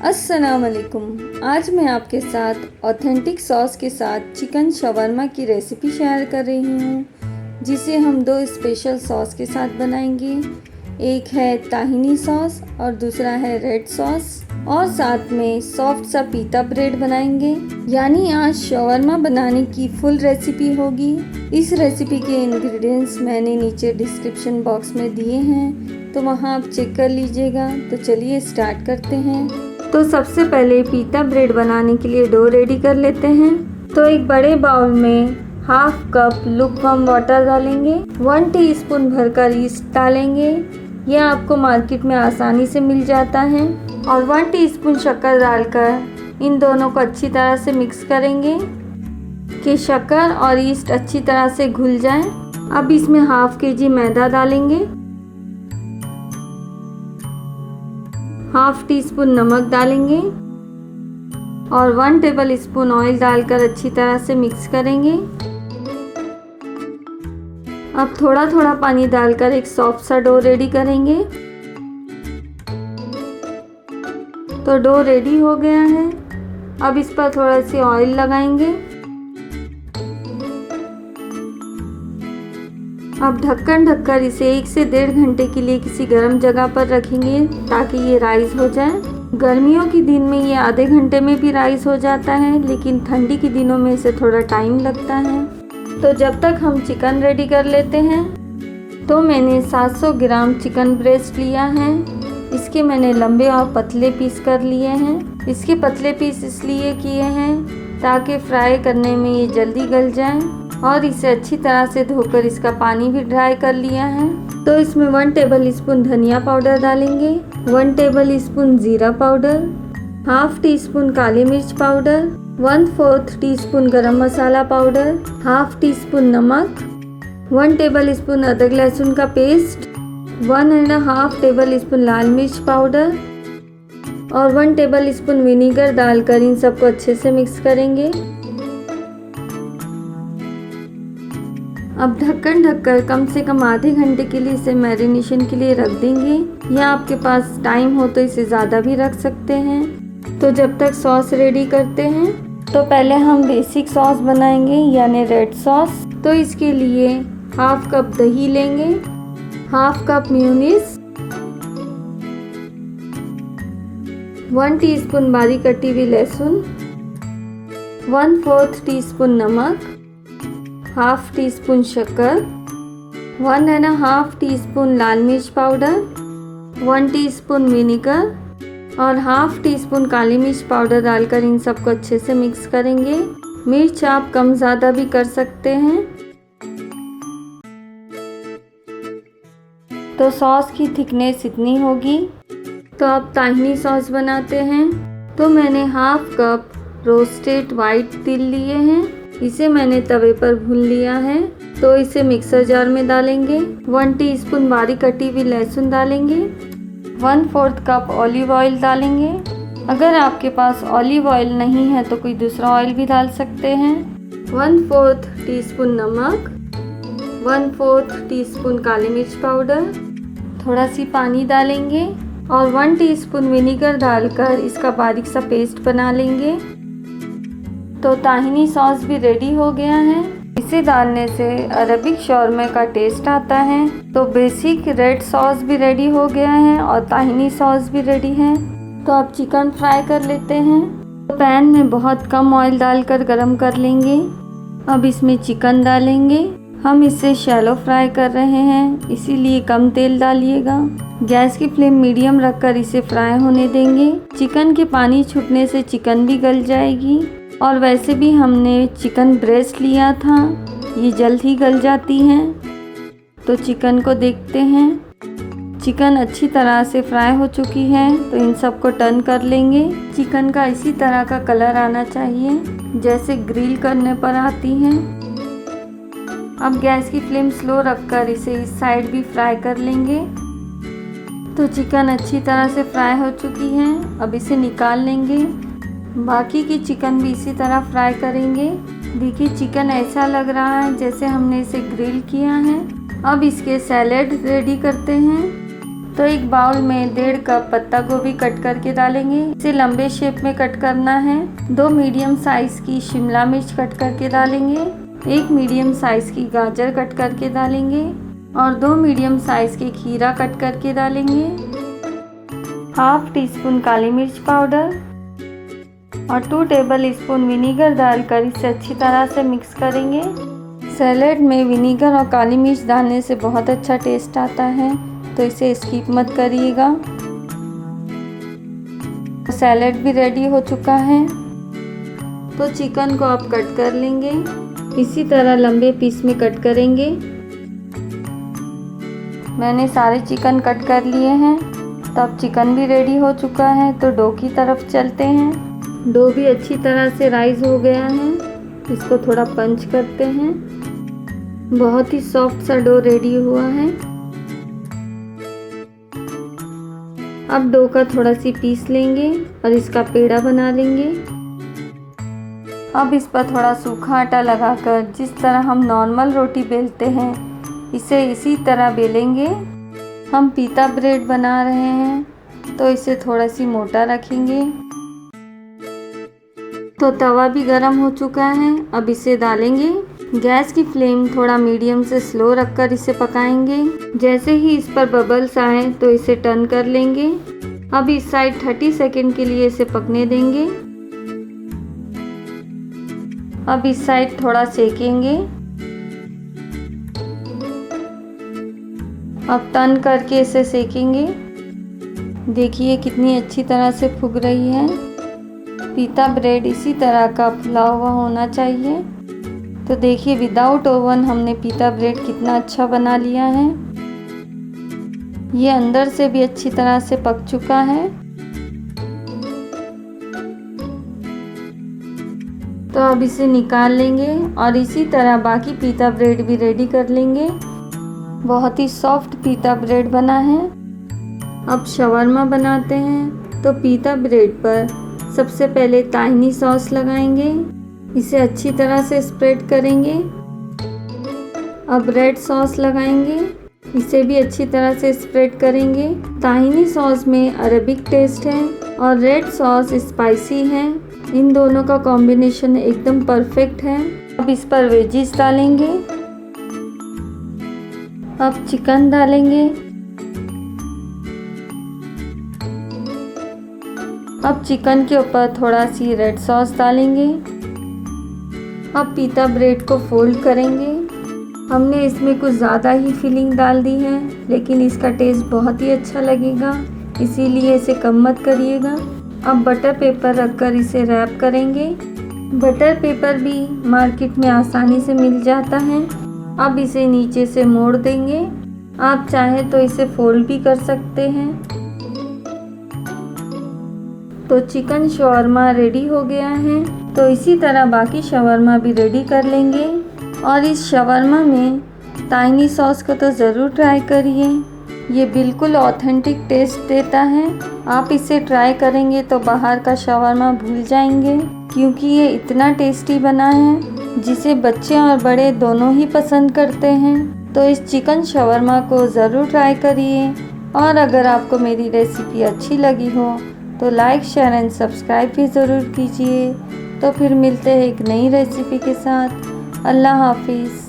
अस्सलाम वालेकुम। आज मैं आपके साथ ऑथेंटिक सॉस के साथ चिकन शवरमा की रेसिपी शेयर कर रही हूँ, जिसे हम दो स्पेशल सॉस के साथ बनाएंगे। एक है ताहिनी सॉस और दूसरा है रेड सॉस, और साथ में सॉफ्ट सा पीता ब्रेड बनाएंगे। यानी आज शवरमा बनाने की फुल रेसिपी होगी। इस रेसिपी के इंग्रेडिएंट्स मैंने नीचे डिस्क्रिप्शन बॉक्स में दिए हैं, तो वहाँ आप चेक कर लीजिएगा। तो चलिए स्टार्ट करते हैं। तो सबसे पहले पीता ब्रेड बनाने के लिए डो रेडी कर लेते हैं। तो एक बड़े बाउल में हाफ कप लुकवार्म वाटर डालेंगे। 1 टीस्पून भरकर ईस्ट डालेंगे, यह आपको मार्केट में आसानी से मिल जाता है। और 1 टीस्पून शक्कर डालकर इन दोनों को अच्छी तरह से मिक्स करेंगे कि शक्कर और ईस्ट अच्छी तरह से घुल जाए। अब इसमें हाफ केजी मैदा डालेंगे, हाफ टी स्पून नमक डालेंगे और 1 टेबल स्पून ऑयल डालकर अच्छी तरह से मिक्स करेंगे। अब थोड़ा थोड़ा पानी डालकर एक सॉफ्ट सा डो रेडी करेंगे। तो डो रेडी हो गया है। अब इस पर थोड़ा सी ऑयल लगाएंगे। अब ढक्कन ढककर इसे 1 से 1.5 घंटे के लिए किसी गर्म जगह पर रखेंगे ताकि ये राइस हो जाए। गर्मियों के दिन में ये आधे घंटे में भी राइस हो जाता है, लेकिन ठंडी के दिनों में इसे थोड़ा टाइम लगता है। तो जब तक हम चिकन रेडी कर लेते हैं। तो मैंने 700 ग्राम चिकन ब्रेस्ट लिया है। इसके मैंने लंबे और पतले पीस कर लिए हैं। इसके पतले पीस इसलिए किए हैं ताकि फ्राई करने में ये जल्दी गल जाए। और इसे अच्छी तरह से धोकर इसका पानी भी ड्राई कर लिया है। तो इसमें 1 टेबल स्पून धनिया पाउडर डालेंगे, 1 टेबल स्पून जीरा पाउडर, हाफ टी स्पून काली मिर्च पाउडर, 1/4 टीस्पून गरम मसाला पाउडर, हाफ टी स्पून नमक, 1 टेबल स्पून अदरक लहसुन का पेस्ट, 1.5 टेबल स्पून लाल मिर्च पाउडर और 1 टेबल स्पून विनीगर डालकर इन सबको अच्छे से मिक्स करेंगे। अब ढक्कन ढककर कम से कम आधे घंटे के लिए इसे मैरिनेशन के लिए रख देंगे, या आपके पास टाइम हो तो इसे ज़्यादा भी रख सकते हैं। तो जब तक सॉस रेडी करते हैं, तो पहले हम बेसिक सॉस बनाएंगे यानी रेड सॉस। तो इसके लिए हाफ कप दही लेंगे, हाफ कप मेयोनीज, 1 टीस्पून बारीक कटी हुई लहसुन, 1/4 टीस्पून नमक, हाफ टी स्पून शक्कर, 1.5 टीस्पून लाल मिर्च पाउडर, 1 टीस्पून विनीगर और हाफ टी स्पून काली मिर्च पाउडर डालकर इन सबको अच्छे से मिक्स करेंगे। मिर्च आप कम ज़्यादा भी कर सकते हैं। तो सॉस की थिकनेस इतनी होगी। तो अब ताहिनी सॉस बनाते हैं। तो मैंने हाफ कप रोस्टेड वाइट तिल लिए हैं, इसे मैंने तवे पर भून लिया है। तो इसे मिक्सर जार में डालेंगे। 1 टीस्पून बारीक कटी हुई लहसुन डालेंगे, 1/4 कप ऑलिव ऑयल डालेंगे। अगर आपके पास ऑलिव ऑयल नहीं है तो कोई दूसरा ऑयल भी डाल सकते हैं। 1/4 टीस्पून नमक, 1/4 टीस्पून काली मिर्च पाउडर, थोड़ा सी पानी डालेंगे और 1 टीस्पून विनीगर डालकर इसका बारीक सा पेस्ट बना लेंगे। तो ताहिनी सॉस भी रेडी हो गया है। इसे डालने से अरबिक शौरमा का टेस्ट आता है। तो बेसिक रेड सॉस भी रेडी हो गया है और ताहिनी सॉस भी रेडी है। तो अब चिकन फ्राई कर लेते हैं। तो पैन में बहुत कम ऑयल डालकर गरम कर लेंगे। अब इसमें चिकन डालेंगे। हम इसे शैलो फ्राई कर रहे हैं, इसीलिए कम तेल डालिएगा। गैस की फ्लेम मीडियम रखकर इसे फ्राई होने देंगे। चिकन के पानी छूटने से चिकन भी गल जाएगी, और वैसे भी हमने चिकन ब्रेस्ट लिया था, ये जल्द ही गल जाती हैं। तो चिकन को देखते हैं। चिकन अच्छी तरह से फ्राई हो चुकी है। तो इन सबको टर्न कर लेंगे। चिकन का इसी तरह का कलर आना चाहिए जैसे ग्रिल करने पर आती हैं। अब गैस की फ्लेम स्लो रखकर इसे इस साइड भी फ्राई कर लेंगे। तो चिकन अच्छी तरह से फ्राई हो चुकी है। अब इसे निकाल लेंगे। बाकी की चिकन भी इसी तरह फ्राई करेंगे। देखिए चिकन ऐसा लग रहा है जैसे हमने इसे ग्रिल किया है। अब इसके सैलेड रेडी करते हैं। तो एक बाउल में 1.5 कप पत्ता गोभी कट करके डालेंगे। इसे लंबे शेप में कट करना है। 2 मीडियम साइज की शिमला मिर्च कट करके डालेंगे। 1 मीडियम साइज की गाजर कट करके डालेंगे और 2 मीडियम साइज के खीरा कट करके डालेंगे। हाफ टी स्पून काली मिर्च पाउडर और 2 टेबल स्पून विनीगर डालकर इसे अच्छी तरह से मिक्स करेंगे। सैलेड में विनीगर और काली मिर्च डालने से बहुत अच्छा टेस्ट आता है, तो इसे स्किप मत करिएगा। सैलेड भी रेडी हो चुका है, तो चिकन को आप कट कर लेंगे। इसी तरह लंबे पीस में कट करेंगे। मैंने सारे चिकन कट कर लिए हैं। तो अब चिकन भी रेडी हो चुका है, तो डो की तरफ चलते हैं। डो भी अच्छी तरह से राइज हो गया है। इसको थोड़ा पंच करते हैं। बहुत ही सॉफ्ट सा डो रेडी हुआ है। अब डो का थोड़ा सी पीस लेंगे और इसका पेड़ा बना लेंगे। अब इस पर थोड़ा सूखा आटा लगाकर जिस तरह हम नॉर्मल रोटी बेलते हैं, इसे इसी तरह बेलेंगे। हम पीता ब्रेड बना रहे हैं, तो इसे थोड़ा सी मोटा रखेंगे। तो तवा भी गर्म हो चुका है, अब इसे डालेंगे। गैस की फ्लेम थोड़ा मीडियम से स्लो रखकर इसे पकाएंगे। जैसे ही इस पर बबल्स आए तो इसे टर्न कर लेंगे। अब इस साइड 30 सेकंड के लिए इसे पकने देंगे। अब इस साइड थोड़ा सेकेंगे। अब टर्न करके इसे सेकेंगे। देखिए कितनी अच्छी तरह से फूल रही है। पीता ब्रेड इसी तरह का फुला हुआ होना चाहिए। तो देखिए विदाउट ओवन हमने पीता ब्रेड कितना अच्छा बना लिया है। ये अंदर से भी अच्छी तरह से पक चुका है। तो अब इसे निकाल लेंगे और इसी तरह बाकी पीता ब्रेड भी रेडी कर लेंगे। बहुत ही सॉफ्ट पीता ब्रेड बना है। अब शवरमा बनाते हैं। तो पीता ब्रेड पर सबसे पहले ताहिनी सॉस लगाएंगे। इसे अच्छी तरह से स्प्रेड करेंगे। अब रेड सॉस लगाएंगे। इसे भी अच्छी तरह से स्प्रेड करेंगे। ताहिनी सॉस में अरेबिक टेस्ट है और रेड सॉस स्पाइसी है। इन दोनों का कॉम्बिनेशन एकदम परफेक्ट है। अब इस पर वेजिस डालेंगे। अब चिकन डालेंगे। अब चिकन के ऊपर थोड़ा सी रेड सॉस डालेंगे। अब पीता ब्रेड को फोल्ड करेंगे। हमने इसमें कुछ ज़्यादा ही फिलिंग डाल दी है, लेकिन इसका टेस्ट बहुत ही अच्छा लगेगा, इसीलिए इसे कम मत करिएगा। अब बटर पेपर रखकर इसे रैप करेंगे। बटर पेपर भी मार्केट में आसानी से मिल जाता है। अब इसे नीचे से मोड़ देंगे। आप चाहें तो इसे फोल्ड भी कर सकते हैं। तो चिकन शवरमा रेडी हो गया है। तो इसी तरह बाकी शवरमा भी रेडी कर लेंगे। और इस शवरमा में ताहिनी सॉस को तो ज़रूर ट्राई करिए। ये बिल्कुल ऑथेंटिक टेस्ट देता है। आप इसे ट्राई करेंगे तो बाहर का शवरमा भूल जाएंगे, क्योंकि ये इतना टेस्टी बना है जिसे बच्चे और बड़े दोनों ही पसंद करते हैं। तो इस चिकन शवरमा को ज़रूर ट्राई करिए। और अगर आपको मेरी रेसिपी अच्छी लगी हो तो लाइक, शेयर एंड सब्सक्राइब भी ज़रूर कीजिए। तो फिर मिलते हैं एक नई रेसिपी के साथ। अल्लाह हाफिज़।